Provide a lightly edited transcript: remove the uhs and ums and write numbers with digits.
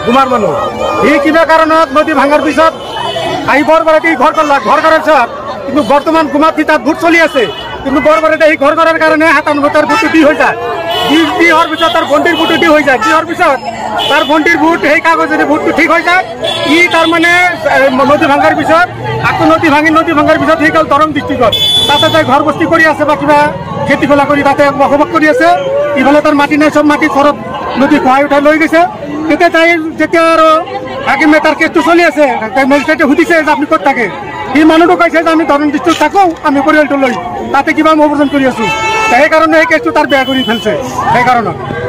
গুমাৰ মানুষ এই কিবা কাৰণত নদী ভাঙাৰ পিছত আহি বৰবাৰীতে ঘৰ কৰলাক ঘৰ কৰাৰ পিছত কিন্তু বৰ্তমান গুমাত তাত ভোট চলি আছে কিন্তু বৰবাৰীতে এই ঘৰ কৰাৰ কাৰণে 97 ভোট দি হৈ যায় দি হোৱাৰ পিছত তাৰ ভণ্টিৰ ভোট দি হৈ যায় দি হোৱাৰ পিছত তাৰ ভণ্টিৰ ভোট সেই কাগজেৰে ভোটটো ঠিক হৈ যায় ই তাৰমানে নদী ভাঙাৰ পিছত আকৌ নদী ভাঙাৰ পিছত সেই গ'ল দৰং ডিষ্ট্ৰিক্টত তাতে তাই ঘৰ বস্তি কৰি আছে বা কিবা খেতি খোলা কৰি তাতে বসবাস কৰি আছে ইফালে তাৰ মাটি নাই চব মাটি ঘৰত নদী খোৱাই উঠাই লৈ গৈছে তেতিয়া তাই যেতিয়া আৰু হাকিমে তাৰ কেছটো চলি আছে তাই মেজিষ্ট্ৰেটে সুধিছে যে আপুনি ক'ত থাকে সি মানুহটো কৈছে যে আমি দৰং ডিষ্ট্ৰিক্টত থাকোঁ আমি পৰিয়ালটো লৈ তাতে কিবা মই অপাৰেশ্যন কৰি আছোঁ সেইকাৰণে সেই কেছটো তাৰ বেয়া কৰি ফেলছে সেইকাৰণে